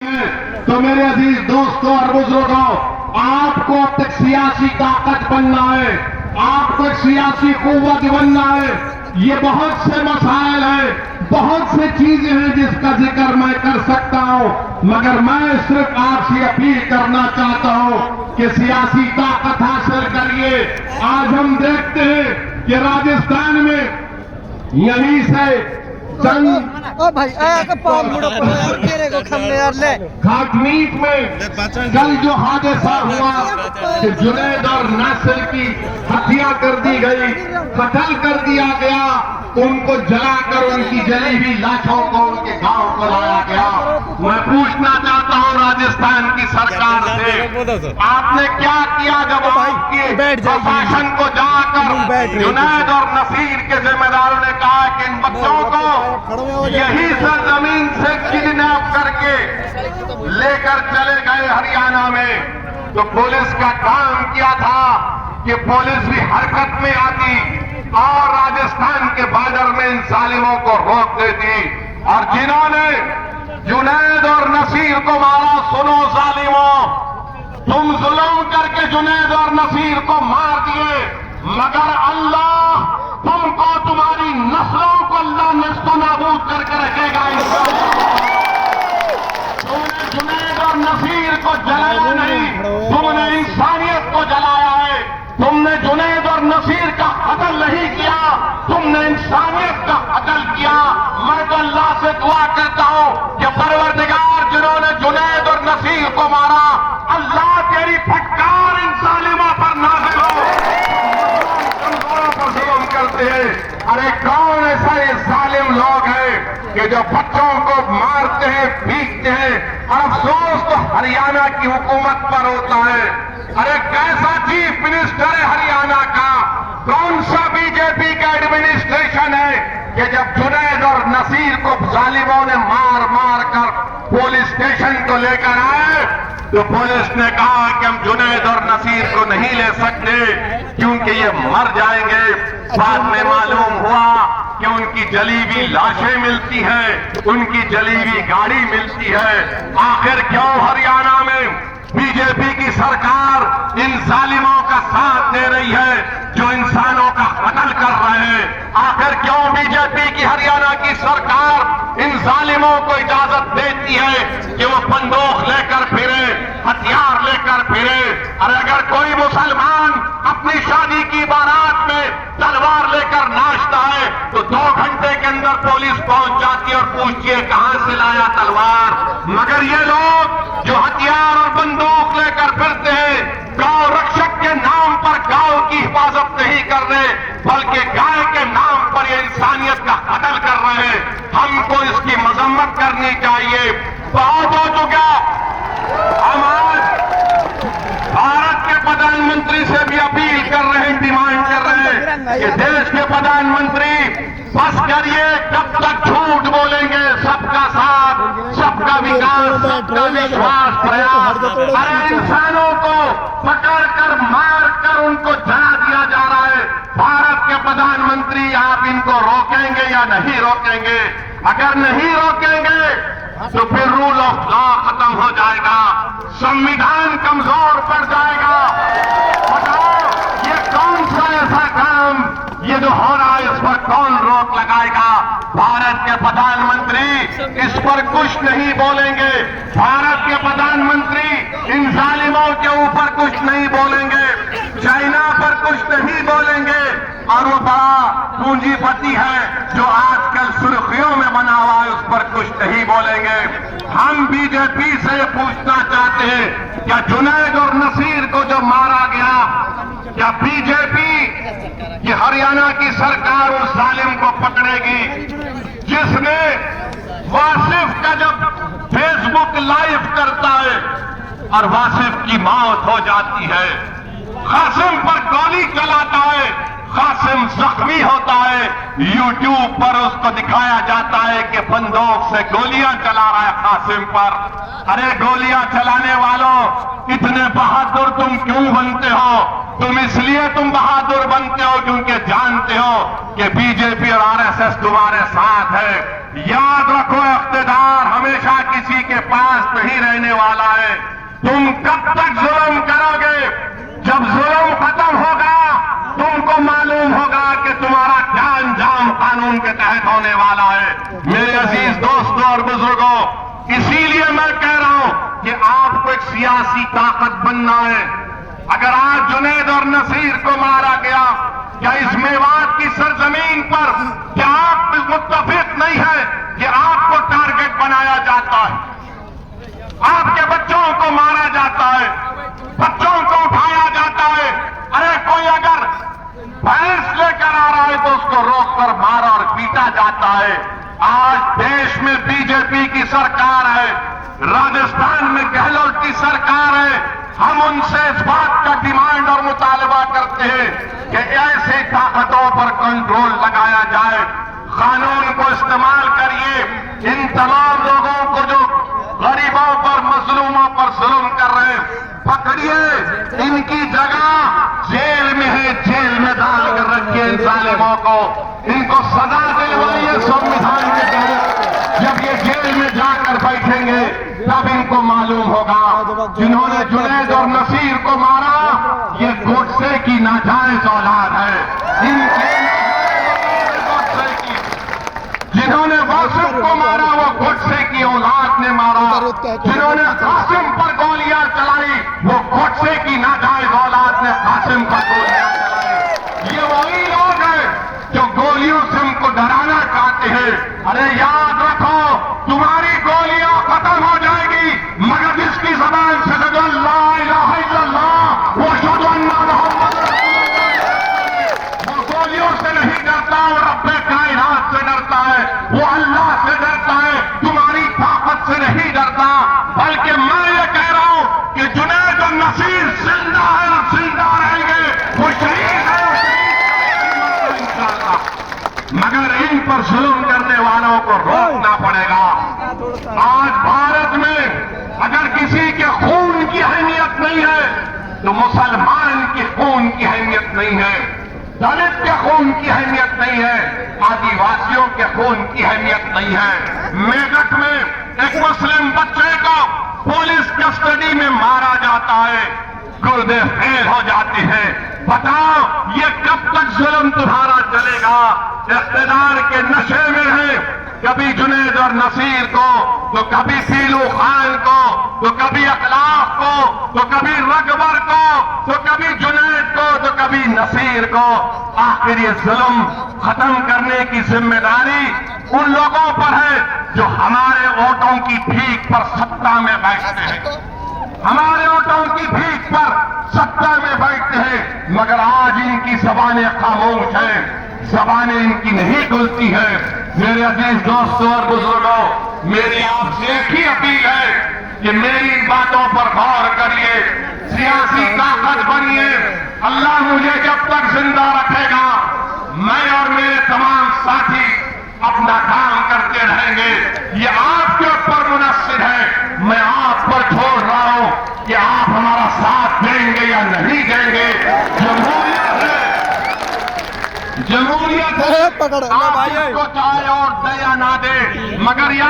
تو میرے عزیز دوستوں اور بزرگوں، آپ کو اب تک سیاسی طاقت بننا ہے، آپ کو ایک سیاسی قوت بننا ہے۔ یہ بہت سے مسائل ہیں، بہت سے چیزیں ہیں جس کا ذکر میں کر سکتا ہوں، مگر میں صرف آپ سے اپیل کرنا چاہتا ہوں کہ سیاسی طاقت حاصل کریے۔ آج ہم دیکھتے ہیں کہ راجستھان میں یہیں سے کھاٹمیٹ میں کل جو حادثہ ہوا کہ جنید اور ناصر کی ہتیا کر دی گئی، قتل کر دیا گیا، ان کو جلا کر ان کی جلی ہوئی لاشوں کو ان کے گاؤں کو لایا گیا۔ میں پوچھنا چاہتا ہوں راجستھان کی سرکار سے، آپ نے کیا کیا جب آپ کے پرشاسن کو جا کر جنید اور نصیر کے ذمہ داروں نے کہا کہ ان بچوں کو یہی سرزمین سے کڈنیپ کر کے لے کر چلے گئے ہریانہ میں، تو پولیس کا کام کیا تھا کہ پولیس بھی حرکت میں آتی اور راجستھان کے بارڈر میں ان ظالموں کو روک دیتی۔ اور جنہوں نے جنید اور نصیر کو مارا، سنو ظالموں، تم ظلم کر کے جنید اور نصیر کو مار دیے، مگر اللہ تم کو، تمہاری نسلوں کو اللہ نیست و نابود کر کے رکھے گا۔ تم نے جنید اور نصیر کو جلایا نہیں، تم نے انسانیت کو جلایا ہے۔ تم نے جنید اور نصیر کا قتل نہیں کیا، تم نے انسانیت کا قتل کیا۔ میں تو اللہ سے دعا کرتا ہوں کہ پروردگار جنہوں نے جنید اور نصیر کو مارا، اللہ تیری پھٹکار ان ظالموں پر نازل ہو۔ کمزوروں پر ظلم کرتے ہیں، ارے کون ایسا یہ ظالم لوگ ہیں کہ جو بچوں کو مارتے ہیں، پیٹتے ہیں، اور افسوس تو ہریانہ کی حکومت پر ہوتا ہے۔ ارے کیسا چیف منسٹر ہے ہریانہ کا، کون سا بی جے پی کا ایڈمنسٹریشن ہے کہ جب جنید اور نصیر کو ظالموں نے مار مار کر پولیس اسٹیشن کو لے کر آئے تو پولیس نے کہا کہ ہم جنید اور نصیر کو نہیں لے سکتے کیونکہ یہ مر جائیں گے۔ بعد میں معلوم ہوا کہ ان کی جلی ہوئی لاشیں ملتی ہیں، ان کی جلی ہوئی گاڑی ملتی ہے۔ آخر کیوں ہریانہ میں بی جے پی کی سرکار ان ظالموں کا ساتھ دے رہی ہے جو انسانوں کا قتل کر رہے ہیں؟ آخر کیوں بی جے پی کی ہریانہ کی سرکار ان ظالموں کو اجازت دیتی ہے کہ وہ بندوق لے کر پھرے، ہتھیار لے کر پھرے؟ اور اگر کوئی مسلمان اپنی شادی کی بارات میں تلوار لے کر ناچتا ہے تو 2 گھنٹے کے اندر پولیس پہنچ جاتی ہے اور پوچھتی ہے کہاں سے لایا تلوار؟ مگر یہ لوگ جو ہتھیار اور بندوق لے کر پھرتے ہیں، گاؤں رکشک کے نام پر گاؤں کی حفاظت نہیں کر رہے بلکہ گائے کے نام پر یہ انسانیت کا قتل کر رہے ہیں۔ ہم کو اس کی مذمت کرنی چاہیے۔ بہت ہو چکا، ہم آج بھارت کے پردھان منتری سے بھی اپیل کر رہے ہیں، ڈیمانڈ کر رہے ہیں کہ دیش کے پردھان منتری بس کریے، کب تک جھوٹ بولیں گے؟ سب کا ساتھ، سب کا وکاس، سب کا وشواس، پریاس۔ ارے انسانوں کو پکڑ کر مار کر ان کو جلا دیا جا رہا ہے۔ بھارت کے پردھان منتری آپ ان کو روکیں گے یا نہیں روکیں گے؟ اگر نہیں روکیں گے تو پھر رول آف لا ختم ہو جائے گا، سنویدھان کمزور پڑ جائے گا۔ بتاؤ یہ کون سا ایسا کام یہ جو ہو رہا ہے اس پر کون روک لگائے گا؟ بھارت کے پردھان منتری اس پر کچھ نہیں بولیں گے، بھارت کے پردھان منتری ان ظالموں کے اوپر کچھ نہیں بولیں گے، چائنا پر کچھ نہیں بولیں گے، اور وہ بڑا پونجی پتی ہے جو آج کل سرخیوں میں بنا ہوا ہے اس پر کچھ نہیں بولیں گے۔ ہم بی جے پی سے پوچھنا چاہتے ہیں کیا جنید اور نصیر کو جو مارا گیا، کیا بی جے پی یہ ہریانہ کی سرکار اس ظالم کو پکڑے گی جس نے واصف کا جب فیس بک لائیو کرتا ہے اور واصف کی موت ہو جاتی ہے، قاسم پر گولی چلاتا ہے، قاسم زخمی ہوتا ہے، یوٹیوب پر اس کو دکھایا جاتا ہے کہ بندوق سے گولیاں چلا رہا ہے قاسم پر۔ ارے گولیاں چلانے والوں، اتنے بہادر تم کیوں بنتے ہو؟ تم اس لیے بہادر بنتے ہو کیونکہ جانتے ہو کہ بی جے پی اور آر ایس ایس تمہارے ساتھ ہے۔ یاد رکھو اقتدار ہمیشہ کسی کے پاس نہیں رہنے والا ہے. تم کب تک ظلم کرو گے؟ جب ظلم ختم ہوگا تم کو معلوم ہوگا کہ تمہارا کیا انجام قانون کے تحت ہونے والا ہے. میرے عزیز دوستوں اور بزرگوں، اسی لیے میں کہہ رہا ہوں کہ آپ کو ایک سیاسی طاقت بننا ہے. اگر آج جنید اور نصیر کو مارا گیا، کیا اس میوات کی سرزمین پر کیا آپ متفق نہیں ہے کہ آپ کو ٹارگٹ بنایا جاتا ہے؟ آپ کے بچوں کو مارا جاتا ہے، بچوں کو اٹھایا جاتا ہے. ارے کوئی اگر بھینس لے کر آ رہا ہے تو اس کو روک کر مارا اور پیٹا جاتا ہے. آج دیش میں بی جے پی کی سرکار ہے، راجستھان میں گہلوٹ کی سرکار ہے. ہم ان سے اس بات کا ڈیمانڈ اور مطالبہ کرتے ہیں کہ ایسے طاقتوں پر کنٹرول لگایا جائے. قانون کو استعمال کریے. ان تمام لوگوں کو جو غریبوں پر، مظلوموں پر ظلم کر رہے ہیں، پکڑیے. ان کی جگہ جیل میں ہے، جیل میں ڈال کر رکھیے ان ظالموں کو. ان کو سزا دلوائیے سنویدھان کے تحت. جب یہ جیل میں جا کر بیٹھیں گے تب ان کو معلوم ہوگا جنہوں نے جنید اور نصیر کو مارا یہ گوڈسے کی ناجائز اولاد ہے. ان کے گوڈسے کی، جنہوں نے واصف کو مارا وہ گوڈسے کی اولاد نے مارا. جنہوں نے قاسم پر گولیاں چلائی وہ گوڈسے کی ناجائز اولاد نے قاسم پر گولیاں چلائی. یہ وہی لوگ ہیں جو گولیوں سے ان کو ڈرانا چاہتے ہیں. ارے یاد رکھو، تمہاری گولیاں ختم ہو جائے گی مگر جس کی زبان سے لا الہ الا اللہ واشہد ان محمد رسول اللہ، وہ گولیوں سے نہیں ڈرتا، وہ رب کائنات سے ڈرتا ہے، وہ اللہ سے ڈرتا ہے، تمہاری طاقت سے نہیں ڈرتا. بلکہ میں یہ کہہ رہا ہوں کہ جنید اور نصیر زندہ ہے اور زندہ رہیں گے. وہ شہید ہے، انشاءاللہ. مگر ان پر ظلم کرنے والوں کو روکنا پڑے گا. آج بھارت میں اگر کسی کے خون کی اہمیت نہیں ہے تو مسلمان کے خون کی اہمیت نہیں ہے، دلت کے خون کی اہمیت نہیں ہے، آدی واسیوں کے خون کی اہمیت نہیں ہے. میرٹھ میں ایک مسلم بچے کو پولیس کسٹڈی میں مارا جاتا ہے، گردے فیل ہو جاتے ہیں. بتاؤ یہ کب تک ظلم تمہارا چلے گا؟ اقتدار کے نشے میں ہے، کبھی جنید اور نصیر کو، تو کبھی پیلو خان کو، تو کبھی اخلاق کو، تو کبھی رگبر کو، تو کبھی جنید کو، تو کبھی نصیر کو. آخر یہ ظلم ختم کرنے کی ذمہ داری ان لوگوں پر ہے جو ہمارے ووٹوں کی بھیک پر ستا میں بیٹھتے ہیں، ہمارے ووٹوں کی بھیک پر ستا میں بیٹھتے ہیں. مگر آج ان کی زبانیں خاموش ہیں، زبانیں ان کی نہیں کھلتی ہیں. میرے عزیز دوستوں اور بزرگوں، میری آپ سے ایک ہی اپیل ہے کہ میری ان باتوں پر غور کریے، سیاسی طاقت بنیے. اللہ مجھے جب تک زندہ رکھے گا میں اور میرے تمام ساتھی اپنا کام کرتے رہیں گے. یہ آپ کے اوپر منحصر ہے. میں آپ پر چھوڑ رہا ہوں کہ آپ ہمارا ساتھ دیں گے یا نہیں دیں گے. جمہوریت ہے، جمہوریت ہے، آپ کو چاہے اور دے یا نہ دے، مگر